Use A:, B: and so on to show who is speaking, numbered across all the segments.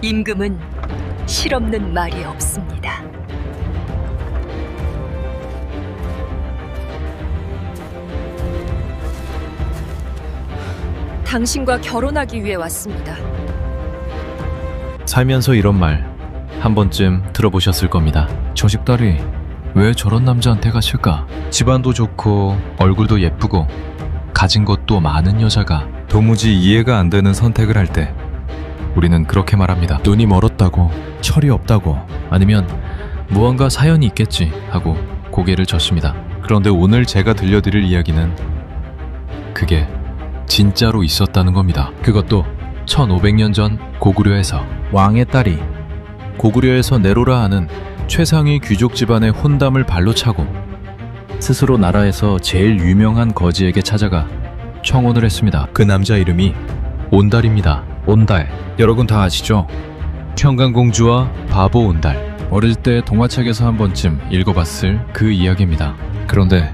A: 임금은 실없는 말이 없습니다. 당신과 결혼하기 위해 왔습니다.
B: 살면서 이런 말 한 번쯤 들어보셨을 겁니다. 저 집 딸이 왜 저런 남자한테 가실까? 집안도 좋고 얼굴도 예쁘고 가진 것도 많은 여자가 도무지 이해가 안 되는 선택을 할 때 우리는 그렇게 말합니다. 눈이 멀었다고, 철이 없다고, 아니면 무언가 사연이 있겠지 하고 고개를 젓습니다. 그런데 오늘 제가 들려드릴 이야기는 그게 진짜로 있었다는 겁니다. 그것도 1500년 전 고구려에서 왕의 딸이 고구려에서 네로라 하는 최상위 귀족 집안의 혼담을 발로 차고 스스로 나라에서 제일 유명한 거지에게 찾아가 청혼을 했습니다. 그 남자 이름이 온달입니다. 온달, 여러분 다 아시죠? 평강공주와 바보 온달. 어릴 때 동화책에서 한 번쯤 읽어봤을 그 이야기입니다. 그런데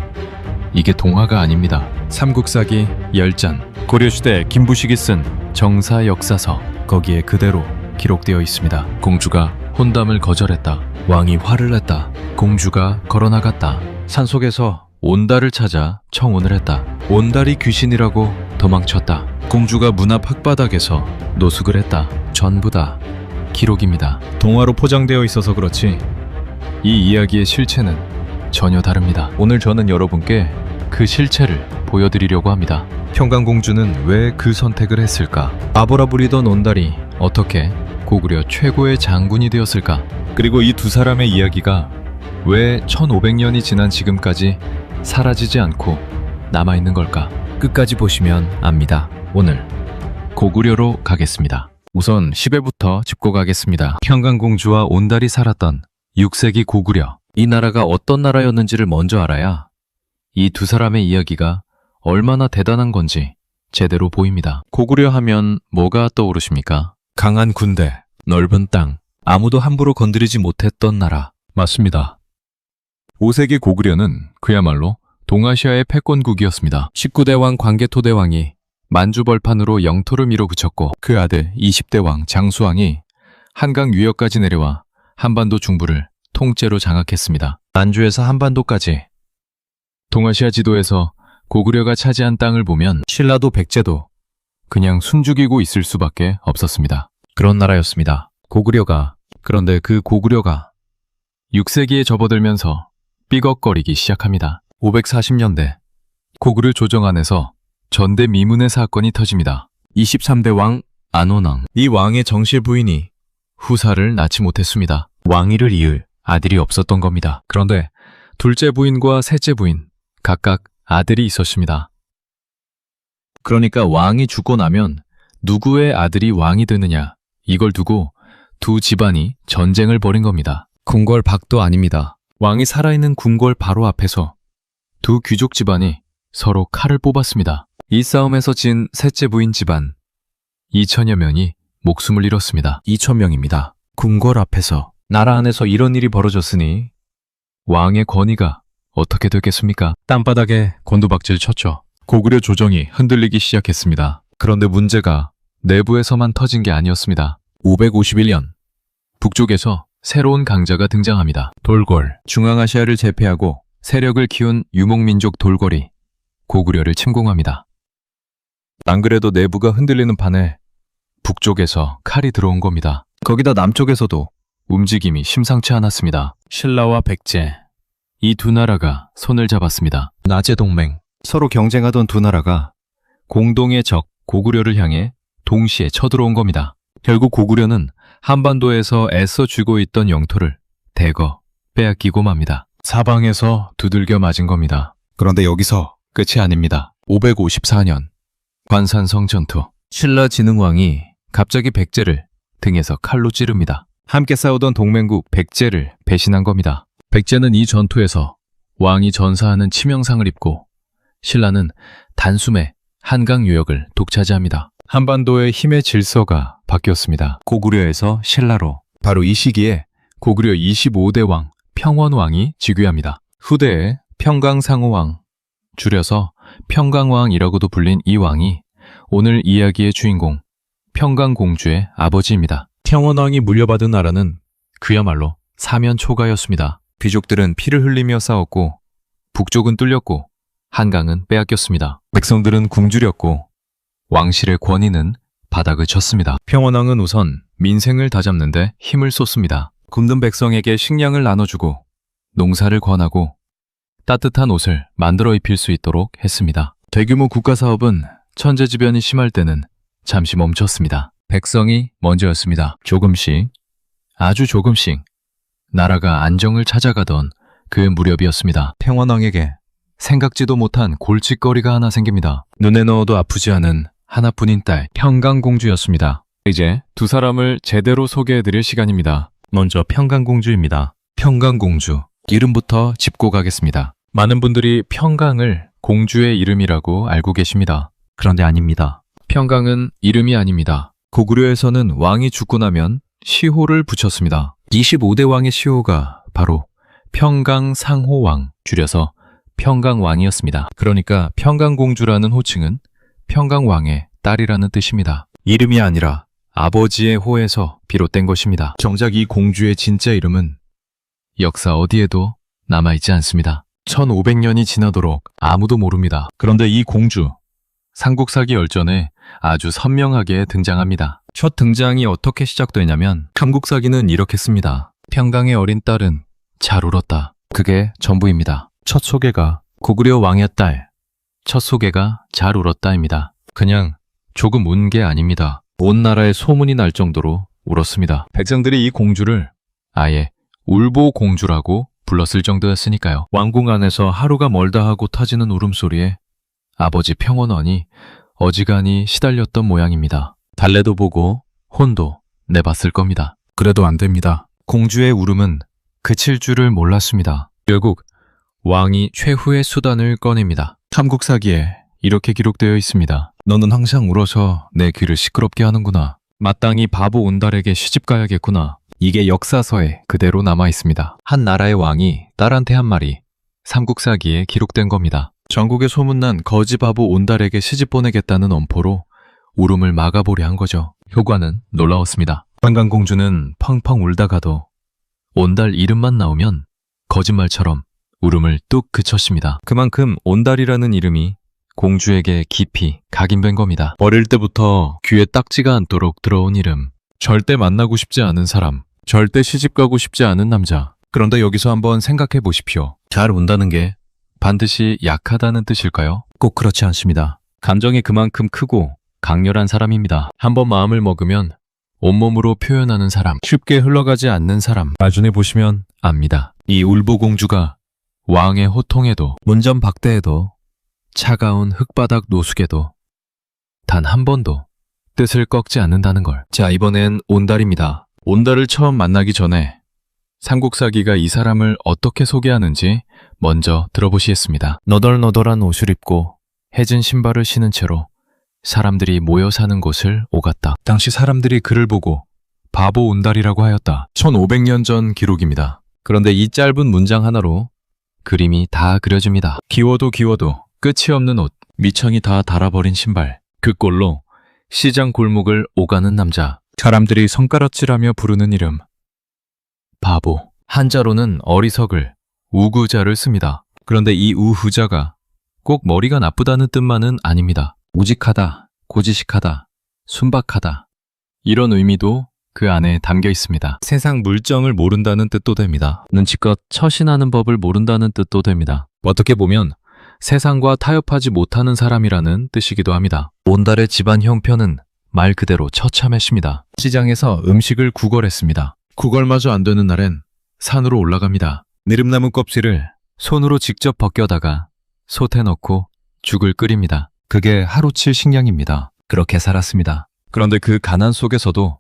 B: 이게 동화가 아닙니다. 삼국사기 10전, 고려시대 김부식이 쓴 정사 역사서, 거기에 그대로 기록되어 있습니다. 공주가 혼담을 거절했다. 왕이 화를 냈다. 공주가 걸어나갔다. 산속에서 온달을 찾아 청혼을 했다. 온달이 귀신이라고 도망쳤다. 공주가 문 앞 흙바닥에서 노숙을 했다. 전부 다 기록입니다. 동화로 포장되어 있어서 그렇지 이 이야기의 실체는 전혀 다릅니다. 오늘 저는 여러분께 그 실체를 보여드리려고 합니다. 평강공주는 왜 그 선택을 했을까? 바보라 부리던 온달이 어떻게 고구려 최고의 장군이 되었을까? 그리고 이 두 사람의 이야기가 왜 1500년이 지난 지금까지 사라지지 않고 남아있는 걸까? 끝까지 보시면 압니다. 오늘 고구려로 가겠습니다. 우선 10회부터 짚고 가겠습니다. 평강공주와 온달이 살았던 6세기 고구려. 이 나라가 어떤 나라였는지를 먼저 알아야 이 두 사람의 이야기가 얼마나 대단한 건지 제대로 보입니다. 고구려 하면 뭐가 떠오르십니까? 강한 군대, 넓은 땅, 아무도 함부로 건드리지 못했던 나라. 맞습니다. 5세기 고구려는 그야말로 동아시아의 패권국이었습니다. 19대 왕 광개토대 왕이 만주벌판으로 영토를 밀어붙였고 그 아들 20대 왕 장수왕이 한강 유역까지 내려와 한반도 중부를 통째로 장악했습니다. 만주에서 한반도까지. 동아시아 지도에서 고구려가 차지한 땅을 보면 신라도 백제도 그냥 숨죽이고 있을 수밖에 없었습니다. 그런 나라였습니다. 고구려가. 그런데 그 고구려가 6세기에 접어들면서 삐걱거리기 시작합니다. 540년대 고구려 조정 안에서 전대미문의 사건이 터집니다. 23대 왕 안원왕. 이 왕의 정실 부인이 후사를 낳지 못했습니다. 왕위를 이을 아들이 없었던 겁니다. 그런데 둘째 부인과 셋째 부인 각각 아들이 있었습니다. 그러니까 왕이 죽고 나면 누구의 아들이 왕이 되느냐, 이걸 두고 두 집안이 전쟁을 벌인 겁니다. 궁궐박도 아닙니다. 왕이 살아있는 궁궐 바로 앞에서 두 귀족 집안이 서로 칼을 뽑았습니다. 이 싸움에서 진 셋째 부인 집안 2000여 명이 목숨을 잃었습니다. 2000명입니다. 궁궐 앞에서. 나라 안에서 이런 일이 벌어졌으니 왕의 권위가 어떻게 됐겠습니까? 땀바닥에 곤두박질 쳤죠. 고구려 조정이 흔들리기 시작했습니다. 그런데 문제가 내부에서만 터진 게 아니었습니다. 551년 북쪽에서 새로운 강자가 등장합니다. 돌궐. 중앙아시아를 제패하고 세력을 키운 유목민족 돌궐이 고구려를 침공합니다. 안 그래도 내부가 흔들리는 판에 북쪽에서 칼이 들어온 겁니다. 거기다 남쪽에서도 움직임이 심상치 않았습니다. 신라와 백제, 이 두 나라가 손을 잡았습니다. 나제 동맹. 서로 경쟁하던 두 나라가 공동의 적 고구려를 향해 동시에 쳐들어온 겁니다. 결국 고구려는 한반도에서 애써 쥐고 있던 영토를 대거 빼앗기고 맙니다. 사방에서 두들겨 맞은 겁니다. 그런데 여기서 끝이 아닙니다. 554년 관산성 전투. 신라 진흥왕이 갑자기 백제를 등에서 칼로 찌릅니다. 함께 싸우던 동맹국 백제를 배신한 겁니다. 백제는 이 전투에서 왕이 전사하는 치명상을 입고 신라는 단숨에 한강 유역을 독차지합니다. 한반도의 힘의 질서가 바뀌었습니다. 고구려에서 신라로. 바로 이 시기에 고구려 25대 왕 평원왕이 즉위합니다. 후대에 평강상호왕, 줄여서 평강왕이라고도 불린 이 왕이 오늘 이야기의 주인공 평강공주의 아버지입니다. 평원왕이 물려받은 나라는 그야말로 사면초가였습니다. 귀족들은 피를 흘리며 싸웠고 북쪽은 뚫렸고 한강은 빼앗겼습니다. 백성들은 굶주렸고 왕실의 권위는 바닥을 쳤습니다. 평원왕은 우선 민생을 다잡는데 힘을 쏟습니다. 굶는 백성에게 식량을 나눠주고 농사를 권하고 따뜻한 옷을 만들어 입힐 수 있도록 했습니다. 대규모 국가사업은 천재지변이 심할 때는 잠시 멈췄습니다. 백성이 먼저였습니다. 조금씩, 아주 조금씩 나라가 안정을 찾아가던 그 무렵이었습니다. 평원왕에게 생각지도 못한 골칫거리가 하나 생깁니다. 눈에 넣어도 아프지 않은 하나뿐인 딸, 평강공주였습니다. 이제 두 사람을 제대로 소개해드릴 시간입니다. 먼저 평강공주입니다. 평강공주, 이름부터 짚고 가겠습니다. 많은 분들이 평강을 공주의 이름이라고 알고 계십니다. 그런데 아닙니다. 평강은 이름이 아닙니다. 고구려에서는 왕이 죽고 나면 시호를 붙였습니다. 25대 왕의 시호가 바로 평강상호왕, 줄여서 평강왕이었습니다. 그러니까 평강공주라는 호칭은 평강왕의 딸이라는 뜻입니다. 이름이 아니라 아버지의 호에서 비롯된 것입니다. 정작 이 공주의 진짜 이름은 역사 어디에도 남아있지 않습니다. 1500년이 지나도록 아무도 모릅니다. 그런데 이 공주, 삼국사기 열전에 아주 선명하게 등장합니다. 첫 등장이 어떻게 시작되냐면 삼국사기는 이렇게 씁니다. 평강의 어린 딸은 잘 울었다. 그게 전부입니다. 첫 소개가 고구려 왕의 딸, 첫 소개가 잘 울었다입니다. 그냥 조금 운 게 아닙니다. 온 나라에 소문이 날 정도로 울었습니다. 백성들이 이 공주를 아예 울보공주라고 불렀을 정도였으니까요. 왕궁 안에서 하루가 멀다 하고 터지는 울음소리에 아버지 평원왕이 어지간히 시달렸던 모양입니다. 달래도 보고 혼도 내봤을 겁니다. 그래도 안 됩니다. 공주의 울음은 그칠 줄을 몰랐습니다. 결국 왕이 최후의 수단을 꺼냅니다. 삼국사기에 이렇게 기록되어 있습니다. 너는 항상 울어서 내 귀를 시끄럽게 하는구나. 마땅히 바보 온달에게 시집 가야겠구나. 이게 역사서에 그대로 남아 있습니다. 한 나라의 왕이 딸한테 한 말이 삼국사기에 기록된 겁니다. 전국에 소문난 거지 바보 온달에게 시집 보내겠다는 엄포로 울음을 막아보려 한 거죠. 효과는 놀라웠습니다. 평강공주는 펑펑 울다가도 온달 이름만 나오면 거짓말처럼 울음을 뚝 그쳤습니다. 그만큼 온달이라는 이름이 공주에게 깊이 각인된 겁니다. 어릴 때부터 귀에 딱지가 않도록 들어온 이름, 절대 만나고 싶지 않은 사람, 절대 시집가고 싶지 않은 남자. 그런데 여기서 한번 생각해 보십시오. 잘 운다는 게 반드시 약하다는 뜻일까요? 꼭 그렇지 않습니다. 감정이 그만큼 크고 강렬한 사람입니다. 한번 마음을 먹으면 온몸으로 표현하는 사람, 쉽게 흘러가지 않는 사람. 나중에 보시면 압니다. 이 울보공주가 왕의 호통에도, 문전박대에도, 차가운 흙바닥 노숙에도 단 한 번도 뜻을 꺾지 않는다는 걸. 자, 이번엔 온달입니다. 온달을 처음 만나기 전에 삼국사기가 이 사람을 어떻게 소개하는지 먼저 들어보시겠습니다. 너덜너덜한 옷을 입고 해진 신발을 신은 채로 사람들이 모여 사는 곳을 오갔다. 당시 사람들이 그를 보고 바보 온달이라고 하였다. 1500년 전 기록입니다. 그런데 이 짧은 문장 하나로 그림이 다 그려집니다. 기워도 기워도 끝이 없는 옷, 미천이 다 닳아버린 신발, 그 꼴로 시장 골목을 오가는 남자, 사람들이 손가락질하며 부르는 이름, 바보. 한자로는 어리석을, 우구자를 씁니다. 그런데 이 우후자가 꼭 머리가 나쁘다는 뜻만은 아닙니다. 우직하다, 고지식하다, 순박하다, 이런 의미도 그 안에 담겨 있습니다. 세상 물정을 모른다는 뜻도 됩니다. 눈치껏 처신하는 법을 모른다는 뜻도 됩니다. 어떻게 보면 세상과 타협하지 못하는 사람이라는 뜻이기도 합니다. 온달의 집안 형편은 말 그대로 처참했습니다. 시장에서 음식을 구걸했습니다. 구걸마저 안 되는 날엔 산으로 올라갑니다. 느릅나무 껍질을 손으로 직접 벗겨다가 솥에 넣고 죽을 끓입니다. 그게 하루칠 식량입니다. 그렇게 살았습니다. 그런데 그 가난 속에서도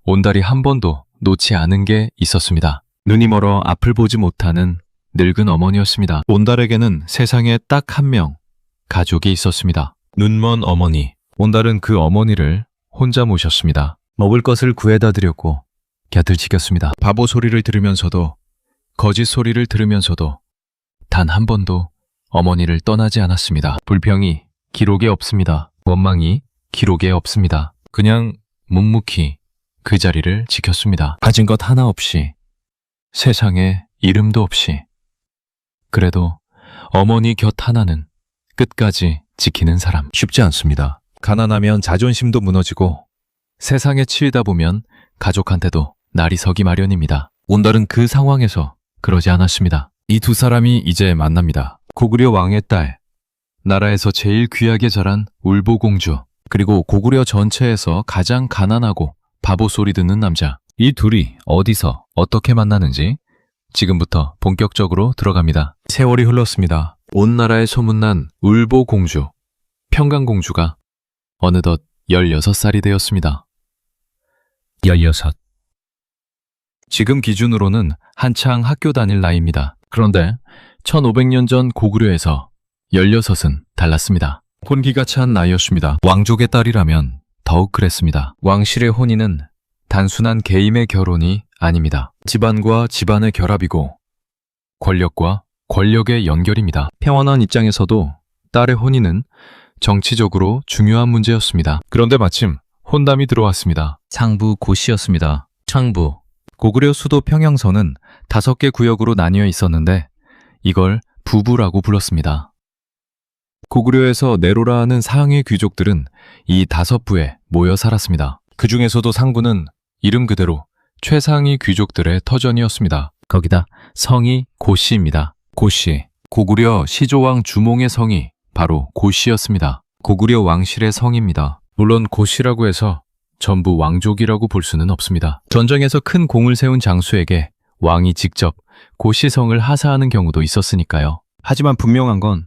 B: 온달이 한 번도 놓지 않은 게 있었습니다. 눈이 멀어 앞을 보지 못하는 늙은 어머니였습니다. 온달에게는 세상에 딱 한 명 가족이 있었습니다. 눈먼 어머니. 온달은 그 어머니를 혼자 모셨습니다. 먹을 것을 구해다 드렸고 곁을 지켰습니다. 바보 소리를 들으면서도 거짓 소리를 들으면서도 단 한 번도 어머니를 떠나지 않았습니다. 불평이 기록에 없습니다. 원망이 기록에 없습니다. 그냥 묵묵히 그 자리를 지켰습니다. 가진 것 하나 없이, 세상에 이름도 없이. 그래도 어머니 곁 하나는 끝까지 지키는 사람. 쉽지 않습니다. 가난하면 자존심도 무너지고 세상에 치이다 보면 가족한테도 날이 서기 마련입니다. 온달은 그 상황에서 그러지 않았습니다. 이 두 사람이 이제 만납니다. 고구려 왕의 딸, 나라에서 제일 귀하게 자란 울보공주, 그리고 고구려 전체에서 가장 가난하고 바보 소리 듣는 남자. 이 둘이 어디서 어떻게 만나는지 지금부터 본격적으로 들어갑니다. 세월이 흘렀습니다. 온 나라에 소문난 울보공주, 평강공주가 어느덧 16살이 되었습니다. 16. 지금 기준으로는 한창 학교 다닐 나이입니다. 그런데 1500년 전 고구려에서 16은 달랐습니다. 혼기가 찬 나이였습니다. 왕족의 딸이라면 더욱 그랬습니다. 왕실의 혼인은 단순한 개인의 결혼이 아닙니다. 집안과 집안의 결합이고 권력과 권력의 연결입니다. 평안한 입장에서도 딸의 혼인은 정치적으로 중요한 문제였습니다. 그런데 마침 혼담이 들어왔습니다. 상부 고시였습니다. 창부. 고구려 수도 평양서는 5개 구역으로 나뉘어 있었는데 이걸 부부라고 불렀습니다. 고구려에서 내로라 하는 상위 귀족들은 이 5부에 모여 살았습니다. 그 중에서도 상부는 이름 그대로 최상위 귀족들의 터전이었습니다. 거기다 성이 고씨입니다. 고씨. 고구려 시조왕 주몽의 성이 바로 고씨였습니다. 고구려 왕실의 성입니다. 물론 고씨라고 해서 전부 왕족이라고 볼 수는 없습니다. 전쟁에서 큰 공을 세운 장수에게 왕이 직접 고씨성을 하사하는 경우도 있었으니까요. 하지만 분명한 건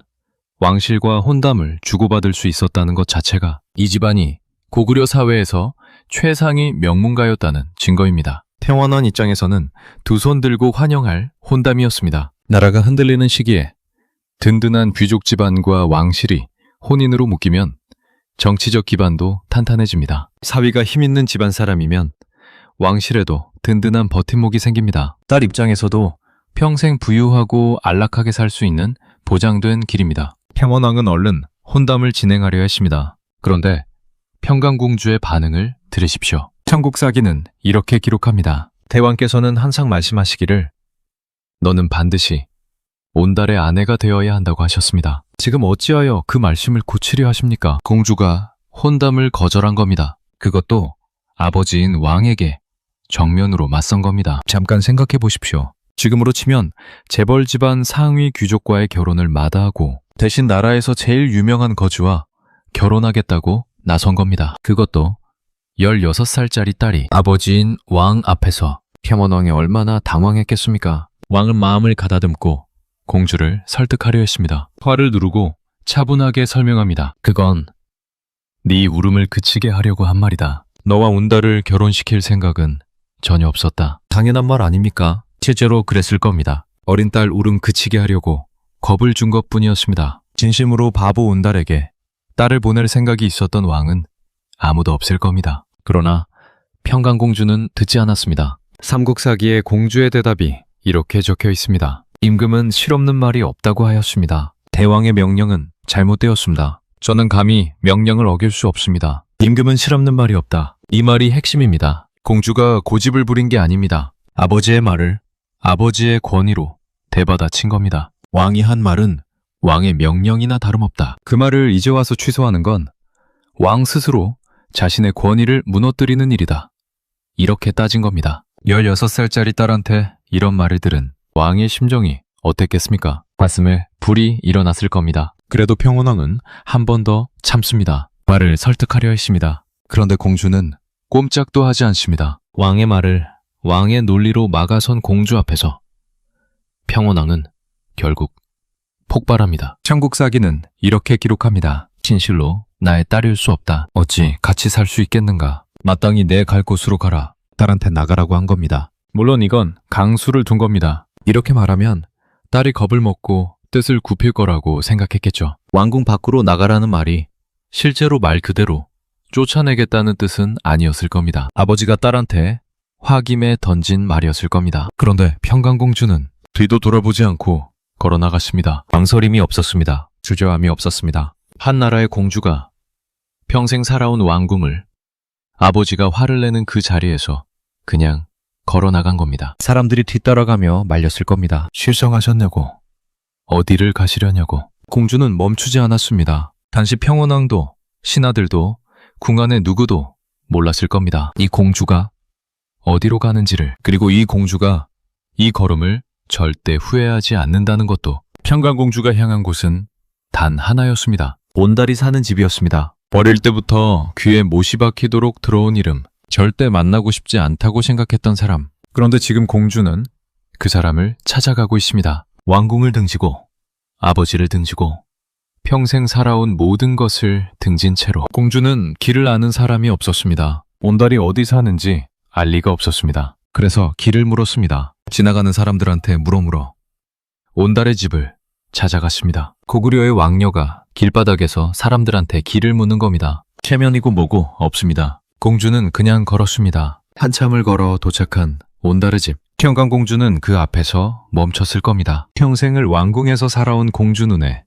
B: 왕실과 혼담을 주고받을 수 있었다는 것 자체가 이 집안이 고구려 사회에서 최상위 명문가였다는 증거입니다. 평안한 입장에서는 두 손 들고 환영할 혼담이었습니다. 나라가 흔들리는 시기에 든든한 귀족 집안과 왕실이 혼인으로 묶이면 정치적 기반도 탄탄해집니다. 사위가 힘있는 집안 사람이면 왕실에도 든든한 버팀목이 생깁니다. 딸 입장에서도 평생 부유하고 안락하게 살 수 있는 보장된 길입니다. 평원왕은 얼른 혼담을 진행하려 했습니다. 그런데 평강공주의 반응을 들으십시오. 천국사기는 이렇게 기록합니다. 대왕께서는 항상 말씀하시기를 너는 반드시 온달의 아내가 되어야 한다고 하셨습니다. 지금 어찌하여 그 말씀을 고치려 하십니까? 공주가 혼담을 거절한 겁니다. 그것도 아버지인 왕에게 정면으로 맞선 겁니다. 잠깐 생각해 보십시오. 지금으로 치면 재벌 집안 상위 귀족과의 결혼을 마다하고 대신 나라에서 제일 유명한 거주와 결혼하겠다고 나선 겁니다. 그것도 16살짜리 딸이 아버지인 왕 앞에서. 평원왕이 얼마나 당황했겠습니까? 왕은 마음을 가다듬고 공주를 설득하려 했습니다. 화를 누르고 차분하게 설명합니다. 그건 네 울음을 그치게 하려고 한 말이다. 너와 운달을 결혼시킬 생각은 전혀 없었다. 당연한 말 아닙니까? 실제로 그랬을 겁니다. 어린 딸 울음 그치게 하려고 겁을 준 것뿐이었습니다. 진심으로 바보 운달에게 딸을 보낼 생각이 있었던 왕은 아무도 없을 겁니다. 그러나 평강공주는 듣지 않았습니다. 삼국사기의 공주의 대답이 이렇게 적혀 있습니다. 임금은 실없는 말이 없다고 하였습니다. 대왕의 명령은 잘못되었습니다. 저는 감히 명령을 어길 수 없습니다. 임금은 실없는 말이 없다. 이 말이 핵심입니다. 공주가 고집을 부린 게 아닙니다. 아버지의 말을 아버지의 권위로 대받아친 겁니다. 왕이 한 말은 왕의 명령이나 다름없다. 그 말을 이제 와서 취소하는 건 왕 스스로 자신의 권위를 무너뜨리는 일이다. 이렇게 따진 겁니다. 16살짜리 딸한테 이런 말을 들은 왕의 심정이 어땠겠습니까? 가슴에 불이 일어났을 겁니다. 그래도 평원왕은 한 번 더 참습니다. 말을 설득하려 했습니다. 그런데 공주는 꼼짝도 하지 않습니다. 왕의 말을 왕의 논리로 막아선 공주 앞에서 평원왕은 결국 폭발합니다. 천국사기는 이렇게 기록합니다. 진실로 나의 딸일 수 없다. 어찌 같이 살 수 있겠는가? 마땅히 내 갈 곳으로 가라. 딸한테 나가라고 한 겁니다. 물론 이건 강수를 둔 겁니다. 이렇게 말하면 딸이 겁을 먹고 뜻을 굽힐 거라고 생각했겠죠. 왕궁 밖으로 나가라는 말이 실제로 말 그대로 쫓아내겠다는 뜻은 아니었을 겁니다. 아버지가 딸한테 화김에 던진 말이었을 겁니다. 그런데 평강공주는 뒤도 돌아보지 않고 걸어나갔습니다. 망설임이 없었습니다. 주저함이 없었습니다. 한 나라의 공주가 평생 살아온 왕궁을 아버지가 화를 내는 그 자리에서 그냥 걸어 나간 겁니다. 사람들이 뒤따라가며 말렸을 겁니다. 실성하셨냐고. 어디를 가시려냐고. 공주는 멈추지 않았습니다. 단지 평원왕도, 신하들도, 궁 안의 누구도 몰랐을 겁니다. 이 공주가 어디로 가는지를, 그리고 이 공주가 이 걸음을 절대 후회하지 않는다는 것도. 평강공주가 향한 곳은 단 하나였습니다. 온달이 사는 집이었습니다. 어릴 때부터 귀에 못이 박히도록 들어온 이름, 절대 만나고 싶지 않다고 생각했던 사람. 그런데 지금 공주는 그 사람을 찾아가고 있습니다. 왕궁을 등지고, 아버지를 등지고, 평생 살아온 모든 것을 등진 채로. 공주는 길을 아는 사람이 없었습니다. 온달이 어디 사는지 알 리가 없었습니다. 그래서 길을 물었습니다. 지나가는 사람들한테 물어 온달의 집을 찾아갔습니다. 고구려의 왕녀가 길바닥에서 사람들한테 길을 묻는 겁니다. 체면이고 뭐고 없습니다. 공주는 그냥 걸었습니다. 한참을 걸어 도착한 온달의 집. 평강공주는 그 앞에서 멈췄을 겁니다. 평생을 왕궁에서 살아온 공주 눈에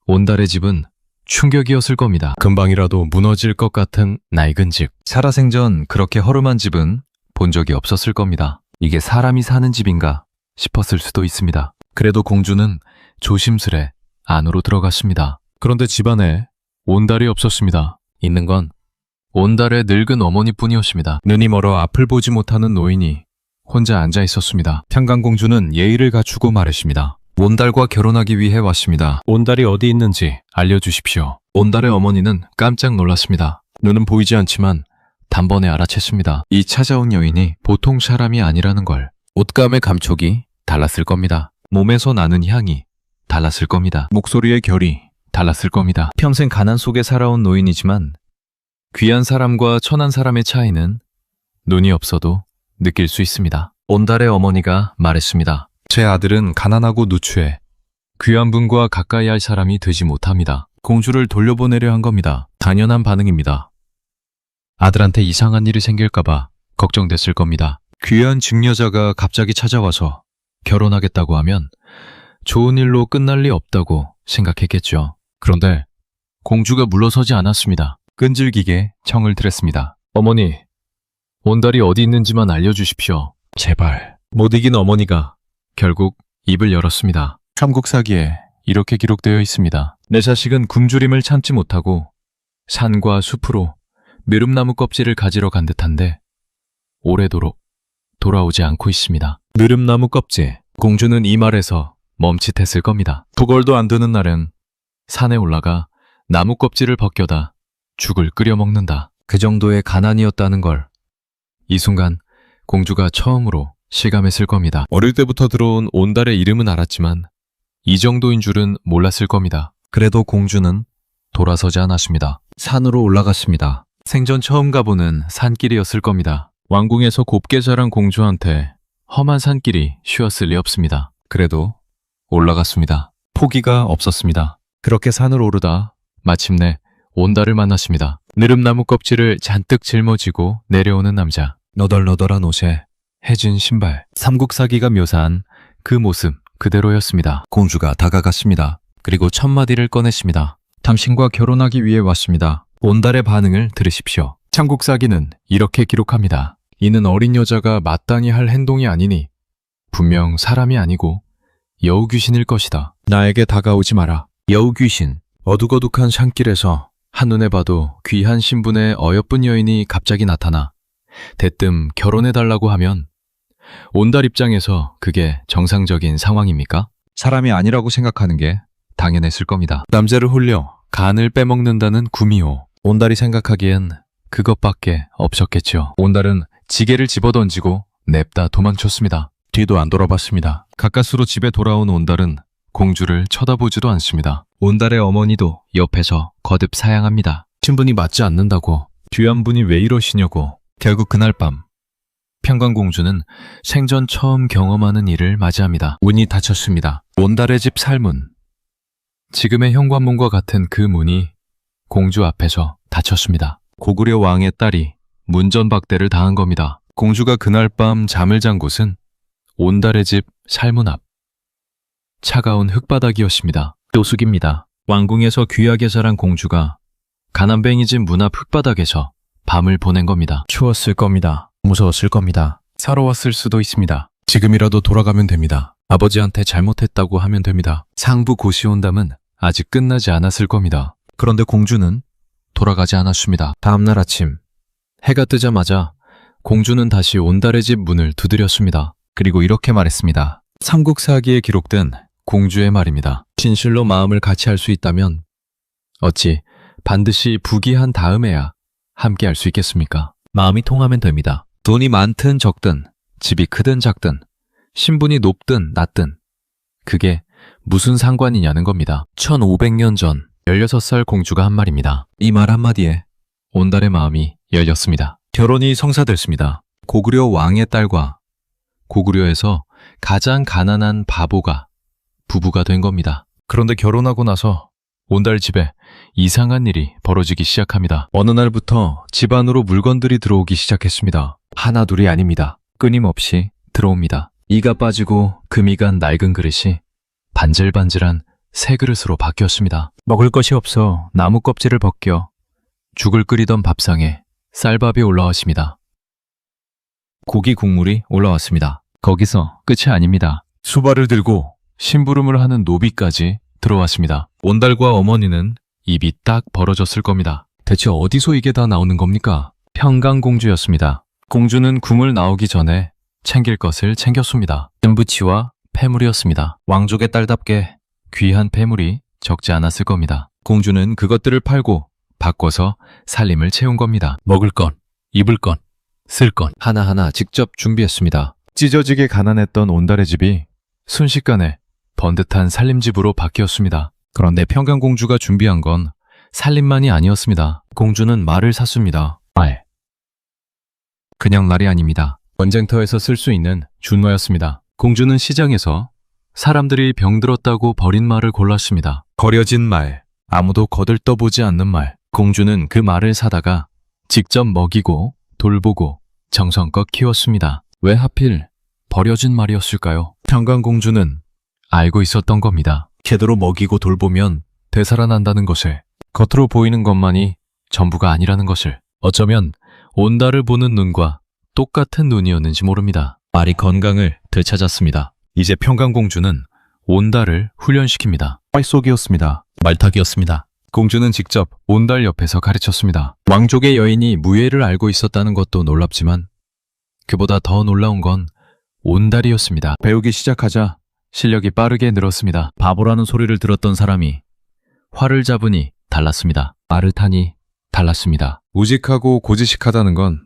B: 온달의 집은 충격이었을 겁니다. 금방이라도 무너질 것 같은 낡은 집. 살아생전 그렇게 허름한 집은 본 적이 없었을 겁니다. 이게 사람이 사는 집인가 싶었을 수도 있습니다. 그래도 공주는 조심스레 안으로 들어갔습니다. 그런데 집안에 온달이 없었습니다. 있는 건 온달의 늙은 어머니뿐이었습니다. 눈이 멀어 앞을 보지 못하는 노인이 혼자 앉아 있었습니다. 평강공주는 예의를 갖추고 말했습니다. 온달과 결혼하기 위해 왔습니다. 온달이 어디 있는지 알려주십시오. 온달의 어머니는 깜짝 놀랐습니다. 눈은 보이지 않지만 단번에 알아챘습니다. 이 찾아온 여인이 보통 사람이 아니라는 걸. 옷감의 감촉이 달랐을 겁니다. 몸에서 나는 향이 달랐을 겁니다. 목소리의 결이 달랐을 겁니다. 평생 가난 속에 살아온 노인이지만 귀한 사람과 천한 사람의 차이는 눈이 없어도 느낄 수 있습니다. 온달의 어머니가 말했습니다. 제 아들은 가난하고 누추해 귀한 분과 가까이 할 사람이 되지 못합니다. 공주를 돌려보내려 한 겁니다. 당연한 반응입니다. 아들한테 이상한 일이 생길까봐 걱정됐을 겁니다. 귀한 직녀자가 갑자기 찾아와서 결혼하겠다고 하면 좋은 일로 끝날 리 없다고 생각했겠죠. 그런데 공주가 물러서지 않았습니다. 끈질기게 청을 드렸습니다. 어머니, 온달이 어디 있는지만 알려주십시오. 제발. 못 이긴 어머니가 결국 입을 열었습니다. 삼국사기에 이렇게 기록되어 있습니다. 내 자식은 굶주림을 참지 못하고 산과 숲으로 느릅나무 껍질을 가지러 간 듯한데 오래도록 돌아오지 않고 있습니다. 느릅나무 껍질. 공주는 이 말에서 멈칫했을 겁니다. 두걸도 안 드는 날은 산에 올라가 나무 껍질을 벗겨다 죽을 끓여 먹는다. 그 정도의 가난이었다는 걸 이 순간 공주가 처음으로 실감했을 겁니다. 어릴 때부터 들어온 온달의 이름은 알았지만 이 정도인 줄은 몰랐을 겁니다. 그래도 공주는 돌아서지 않았습니다. 산으로 올라갔습니다. 생전 처음 가보는 산길이었을 겁니다. 왕궁에서 곱게 자란 공주한테 험한 산길이 쉬웠을 리 없습니다. 그래도 올라갔습니다. 포기가 없었습니다. 그렇게 산을 오르다 마침내 온달을 만났습니다. 느릅나무 껍질을 잔뜩 짊어지고 내려오는 남자. 너덜너덜한 옷에 해진 신발. 삼국사기가 묘사한 그 모습 그대로였습니다. 공주가 다가갔습니다. 그리고 첫 마디를 꺼냈습니다. 당신과 결혼하기 위해 왔습니다. 온달의 반응을 들으십시오. 삼국사기는 이렇게 기록합니다. 이는 어린 여자가 마땅히 할 행동이 아니니 분명 사람이 아니고 여우귀신일 것이다. 나에게 다가오지 마라. 여우귀신. 어둑어둑한 산길에서 한눈에 봐도 귀한 신분의 어여쁜 여인이 갑자기 나타나 대뜸 결혼해달라고 하면 온달 입장에서 그게 정상적인 상황입니까? 사람이 아니라고 생각하는 게 당연했을 겁니다. 남자를 홀려 간을 빼먹는다는 구미호. 온달이 생각하기엔 그것밖에 없었겠죠. 온달은 지게를 집어던지고 냅다 도망쳤습니다. 뒤도 안 돌아봤습니다. 가까스로 집에 돌아온 온달은 공주를 쳐다보지도 않습니다. 온달의 어머니도 옆에서 거듭 사양합니다. 신분이 맞지 않는다고, 귀한 분이 왜 이러시냐고. 결국 그날 밤 평강공주는 생전 처음 경험하는 일을 맞이합니다. 문이 닫혔습니다. 온달의 집 살문. 지금의 현관문과 같은 그 문이 공주 앞에서 닫혔습니다. 고구려 왕의 딸이 문전박대를 당한 겁니다. 공주가 그날 밤 잠을 잔 곳은 온달의 집 살문 앞. 차가운 흙바닥이었습니다. 묘숙입니다. 왕궁에서 귀하게 자란 공주가 가난뱅이 집 문 앞 흙바닥에서 밤을 보낸 겁니다. 추웠을 겁니다. 무서웠을 겁니다. 사로웠을 수도 있습니다. 지금이라도 돌아가면 됩니다. 아버지한테 잘못했다고 하면 됩니다. 상부 고시온담은 아직 끝나지 않았을 겁니다. 그런데 공주는 돌아가지 않았습니다. 다음날 아침, 해가 뜨자마자 공주는 다시 온달의 집 문을 두드렸습니다. 그리고 이렇게 말했습니다. 삼국사기에 기록된 공주의 말입니다. 진실로 마음을 같이 할 수 있다면 어찌 반드시 부귀한 다음에야 함께 할 수 있겠습니까? 마음이 통하면 됩니다. 돈이 많든 적든, 집이 크든 작든, 신분이 높든 낮든 그게 무슨 상관이냐는 겁니다. 1500년 전 16살 공주가 한 말입니다. 이 말 한마디에 온달의 마음이 열렸습니다. 결혼이 성사됐습니다. 고구려 왕의 딸과 고구려에서 가장 가난한 바보가 부부가 된 겁니다. 그런데 결혼하고 나서 온달 집에 이상한 일이 벌어지기 시작합니다. 어느 날부터 집 안으로 물건들이 들어오기 시작했습니다. 하나 둘이 아닙니다. 끊임없이 들어옵니다. 이가 빠지고 금이 간 낡은 그릇이 반질반질한 새 그릇으로 바뀌었습니다. 먹을 것이 없어 나무 껍질을 벗겨 죽을 끓이던 밥상에 쌀밥이 올라왔습니다. 고기 국물이 올라왔습니다. 거기서 끝이 아닙니다. 수발을 들고 심부름을 하는 노비까지 들어왔습니다. 온달과 어머니는 입이 딱 벌어졌을 겁니다. 대체 어디서 이게 다 나오는 겁니까? 평강공주였습니다. 공주는 국물 나오기 전에 챙길 것을 챙겼습니다. 은부치와 폐물이었습니다. 왕족의 딸답게 귀한 폐물이 적지 않았을 겁니다. 공주는 그것들을 팔고 바꿔서 살림을 채운 겁니다. 먹을 건, 입을 건, 쓸 건 하나하나 직접 준비했습니다. 찢어지게 가난했던 온달의 집이 순식간에 번듯한 살림집으로 바뀌었습니다. 그런데 평강공주가 준비한 건 살림만이 아니었습니다. 공주는 말을 샀습니다. 말. 그냥 말이 아닙니다. 전쟁터에서 쓸 수 있는 준말이었습니다. 공주는 시장에서 사람들이 병들었다고 버린 말을 골랐습니다. 거려진 말, 아무도 거들떠보지 않는 말. 공주는 그 말을 사다가 직접 먹이고 돌보고 정성껏 키웠습니다. 왜 하필 버려진 말이었을까요? 평강공주는 알고 있었던 겁니다. 제대로 먹이고 돌보면 되살아난다는 것을, 겉으로 보이는 것만이 전부가 아니라는 것을. 어쩌면 온달을 보는 눈과 똑같은 눈이었는지 모릅니다. 말이 건강을 되찾았습니다. 이제 평강공주는 온달을 훈련시킵니다. 활쏘기였습니다. 말타기였습니다. 공주는 직접 온달 옆에서 가르쳤습니다. 왕족의 여인이 무예를 알고 있었다는 것도 놀랍지만 그보다 더 놀라운 건 온달이었습니다. 배우기 시작하자 실력이 빠르게 늘었습니다. 바보라는 소리를 들었던 사람이 활을 잡으니 달랐습니다. 말을 타니 달랐습니다. 우직하고 고지식하다는 건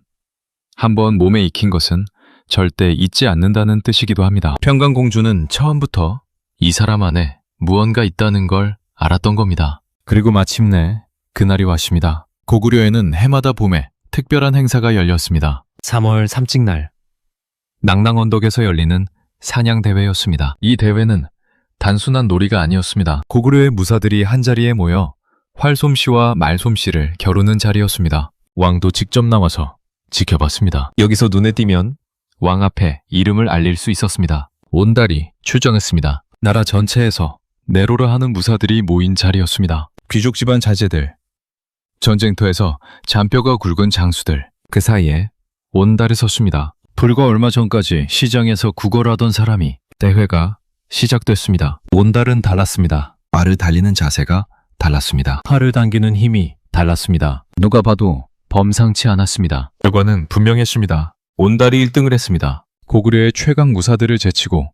B: 한번 몸에 익힌 것은 절대 잊지 않는다는 뜻이기도 합니다. 평강공주는 처음부터 이 사람 안에 무언가 있다는 걸 알았던 겁니다. 그리고 마침내 그날이 왔습니다. 고구려에는 해마다 봄에 특별한 행사가 열렸습니다. 3월 삼직날 낭낭언덕에서 열리는 사냥대회였습니다. 이 대회는 단순한 놀이가 아니었습니다. 고구려의 무사들이 한자리에 모여 활솜씨와 말솜씨를 겨루는 자리였습니다. 왕도 직접 나와서 지켜봤습니다. 여기서 눈에 띄면 왕 앞에 이름을 알릴 수 있었습니다. 온달이 출정했습니다. 나라 전체에서 내로라 하는 무사들이 모인 자리였습니다. 귀족 집안 자제들, 전쟁터에서 잔뼈가 굵은 장수들, 그 사이에 온달이 섰습니다. 불과 얼마 전까지 시장에서 구걸하던 사람이 대회가 시작됐습니다. 온달은 달랐습니다. 말을 달리는 자세가 달랐습니다. 팔을 당기는 힘이 달랐습니다. 누가 봐도 범상치 않았습니다. 결과는 분명했습니다. 온달이 1등을 했습니다. 고구려의 최강 무사들을 제치고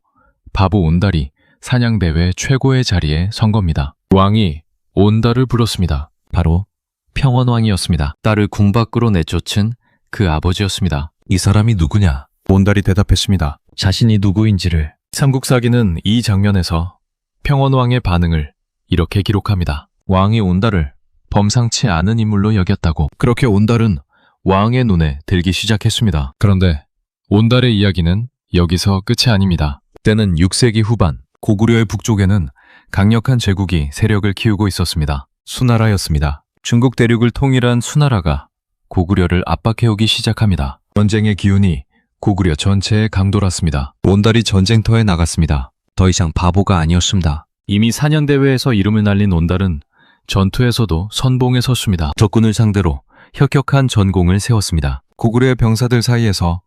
B: 바보 온달이 사냥대회 최고의 자리에 선 겁니다. 왕이 온달을 불렀습니다. 바로 평원왕이었습니다. 딸을 궁 밖으로 내쫓은 그 아버지였습니다. 이 사람이 누구냐? 온달이 대답했습니다. 자신이 누구인지를. 삼국사기는 이 장면에서 평원왕의 반응을 이렇게 기록합니다. 왕이 온달을 범상치 않은 인물로 여겼다고. 그렇게 온달은 왕의 눈에 들기 시작했습니다. 그런데 온달의 이야기는 여기서 끝이 아닙니다. 때는 6세기 후반, 고구려의 북쪽에는 강력한 제국이 세력을 키우고 있었습니다. 수나라였습니다. 중국 대륙을 통일한 수나라가 고구려를 압박해오기 시작합니다. 전쟁의 기운이 고구려 전체에 감돌았습니다. 온달이 전쟁터에 나갔습니다. 더 이상 바보가 아니었습니다. 이미 사냥대회에서 이름을 날린 온달은 전투에서도 선봉에 섰습니다. 적군을 상대로 혁혁한 전공을 세웠습니다. 고구려의 병사들 사이에서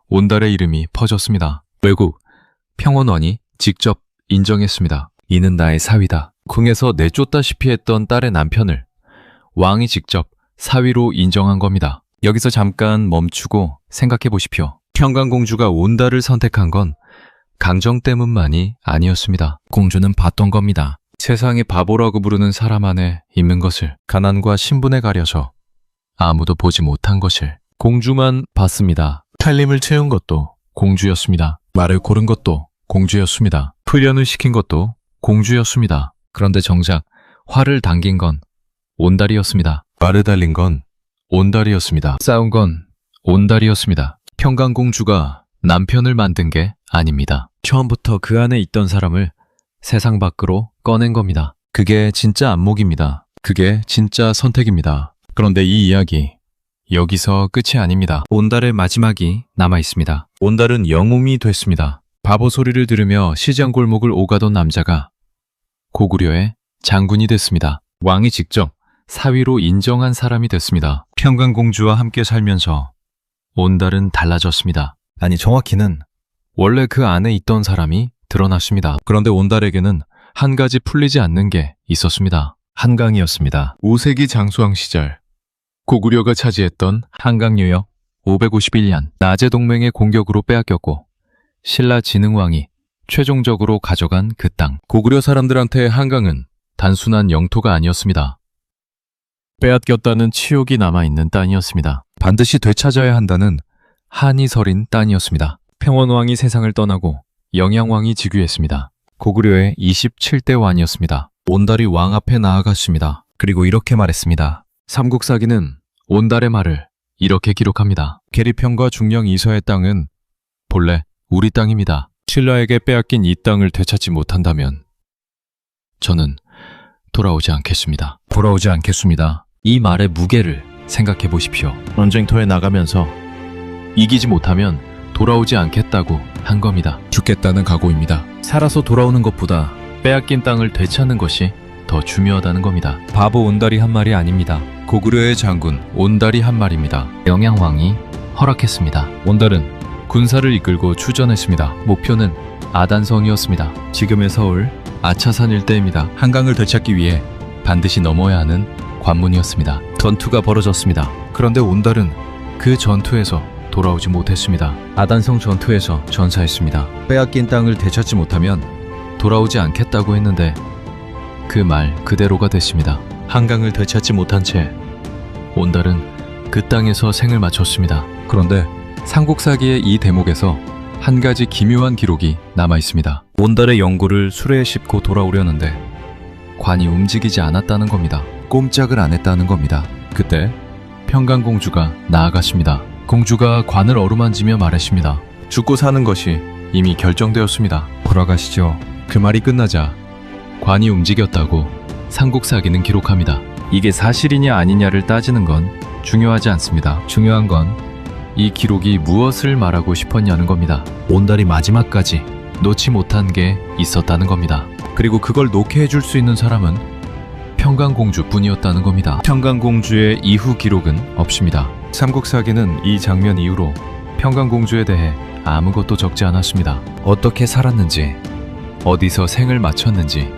B: 온달의 이름이 퍼졌습니다. 외국 평원왕이 직접 인정했습니다. 이는 나의 사위다. 궁에서 내쫓다시피 했던 딸의 남편을 왕이 직접 사위로 인정한 겁니다. 여기서 잠깐 멈추고 생각해 보십시오. 평강공주가 온달을 선택한 건 강정 때문만이 아니었습니다. 공주는 봤던 겁니다. 세상에 바보라고 부르는 사람 안에 있는 것을, 가난과 신분에 가려서 아무도 보지 못한 것을 공주만 봤습니다. 살림을 채운 것도 공주였습니다. 말을 고른 것도 공주였습니다. 훈련을 시킨 것도 공주였습니다. 그런데 정작 활을 당긴 건 온달이었습니다. 말을 달린 건 온달이었습니다. 싸운 건 온달이었습니다. 평강공주가 남편을 만든 게 아닙니다. 처음부터 그 안에 있던 사람을 세상 밖으로 꺼낸 겁니다. 그게 진짜 안목입니다. 그게 진짜 선택입니다. 그런데 이 이야기 여기서 끝이 아닙니다. 온달의 마지막이 남아 있습니다. 온달은 영웅이 됐습니다. 바보 소리를 들으며 시장 골목을 오가던 남자가 고구려의 장군이 됐습니다. 왕이 직접 사위로 인정한 사람이 됐습니다. 평강공주와 함께 살면서 온달은 달라졌습니다. 아니, 정확히는 원래 그 안에 있던 사람이 드러났습니다. 그런데 온달에게는 한 가지 풀리지 않는 게 있었습니다. 한강이었습니다. 우세기 장수왕 시절 고구려가 차지했던 한강유역 551년 나제 동맹의 공격으로 빼앗겼고 신라 진흥왕이 최종적으로 가져간 그 땅. 고구려 사람들한테 한강은 단순한 영토가 아니었습니다. 빼앗겼다는 치욕이 남아있는 땅이었습니다. 반드시 되찾아야 한다는 한이 서린 땅이었습니다. 평원왕이 세상을 떠나고 영양왕이 즉위했습니다. 고구려의 27대 왕이었습니다. 온달이 왕 앞에 나아갔습니다. 그리고 이렇게 말했습니다. 삼국사기는 온달의 말을 이렇게 기록합니다. 계리평과 중령 이서의 땅은 본래 우리 땅입니다. 신라에게 빼앗긴 이 땅을 되찾지 못한다면 저는 돌아오지 않겠습니다. 돌아오지 않겠습니다. 이 말의 무게를 생각해 보십시오. 전쟁터에 나가면서 이기지 못하면 돌아오지 않겠다고 한 겁니다. 죽겠다는 각오입니다. 살아서 돌아오는 것보다 빼앗긴 땅을 되찾는 것이 더 중요하다는 겁니다. 바보 온달이 한 말이 아닙니다. 고구려의 장군 온달이 한 말입니다. 영양왕이 허락했습니다. 온달은 군사를 이끌고 출전했습니다. 목표는 아단성이었습니다. 지금의 서울 아차산 일대입니다. 한강을 되찾기 위해 반드시 넘어야 하는 관문이었습니다. 전투가 벌어졌습니다. 그런데 온달은 그 전투에서 돌아오지 못했습니다. 아단성 전투에서 전사했습니다. 빼앗긴 땅을 되찾지 못하면 돌아오지 않겠다고 했는데 그 말 그대로가 됐습니다. 한강을 되찾지 못한 채 온달은 그 땅에서 생을 마쳤습니다. 그런데 삼국사기의 이 대목에서 한 가지 기묘한 기록이 남아 있습니다. 온달의 영구를 수레에 싣고 돌아오려는데 관이 움직이지 않았다는 겁니다. 꼼짝을 안 했다는 겁니다. 그때 평강공주가 나아갔습니다. 공주가 관을 어루만지며 말했습니다. 죽고 사는 것이 이미 결정되었습니다. 돌아가시죠. 그 말이 끝나자 관이 움직였다고 삼국사기는 기록합니다. 이게 사실이냐 아니냐를 따지는 건 중요하지 않습니다. 중요한 건 이 기록이 무엇을 말하고 싶었냐는 겁니다. 온달이 마지막까지 놓지 못한 게 있었다는 겁니다. 그리고 그걸 놓게 해줄 수 있는 사람은 평강공주뿐이었다는 겁니다. 평강공주의 이후 기록은 없습니다. 삼국사기는 이 장면 이후로 평강공주에 대해 아무것도 적지 않았습니다. 어떻게 살았는지, 어디서 생을 마쳤는지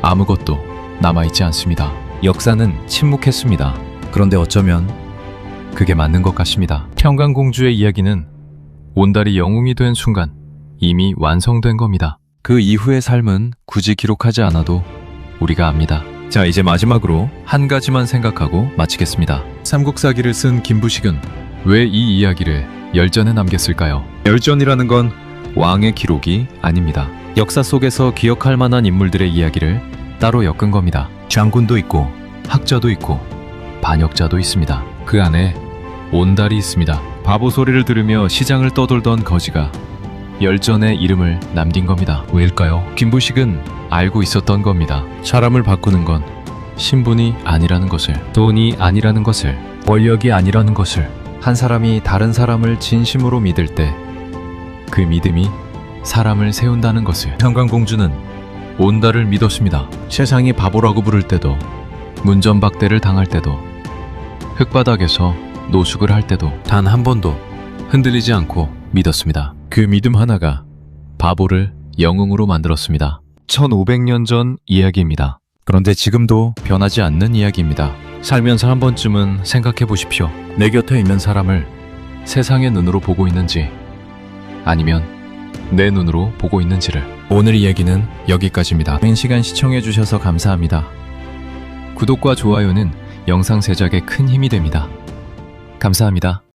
B: 아무것도 남아있지 않습니다. 역사는 침묵했습니다. 그런데 어쩌면 그게 맞는 것 같습니다. 평강공주의 이야기는 온달이 영웅이 된 순간 이미 완성된 겁니다. 그 이후의 삶은 굳이 기록하지 않아도 우리가 압니다. 자, 이제 마지막으로 한 가지만 생각하고 마치겠습니다. 삼국사기를 쓴 김부식은 왜 이 이야기를 열전에 남겼을까요? 열전이라는 건 왕의 기록이 아닙니다. 역사 속에서 기억할 만한 인물들의 이야기를 따로 엮은 겁니다. 장군도 있고 학자도 있고 반역자도 있습니다. 그 안에 온달이 있습니다. 바보 소리를 들으며 시장을 떠돌던 거지가 열전에 이름을 남긴 겁니다. 왜일까요? 김부식은 알고 있었던 겁니다. 사람을 바꾸는 건 신분이 아니라는 것을, 돈이 아니라는 것을, 권력이 아니라는 것을, 한 사람이 다른 사람을 진심으로 믿을 때 그 믿음이 사람을 세운다는 것을. 평강공주는 온달을 믿었습니다. 세상이 바보라고 부를 때도, 문전박대를 당할 때도, 흙바닥에서 노숙을 할 때도 단 한 번도 흔들리지 않고 믿었습니다. 그 믿음 하나가 바보를 영웅으로 만들었습니다. 1500년 전 이야기입니다. 그런데 지금도 변하지 않는 이야기입니다. 살면서 한 번쯤은 생각해 보십시오. 내 곁에 있는 사람을 세상의 눈으로 보고 있는지 아니면 내 눈으로 보고 있는지를. 오늘 이야기는 여기까지입니다. 긴 시간 시청해 주셔서 감사합니다. 구독과 좋아요는 영상 제작에 큰 힘이 됩니다. 감사합니다.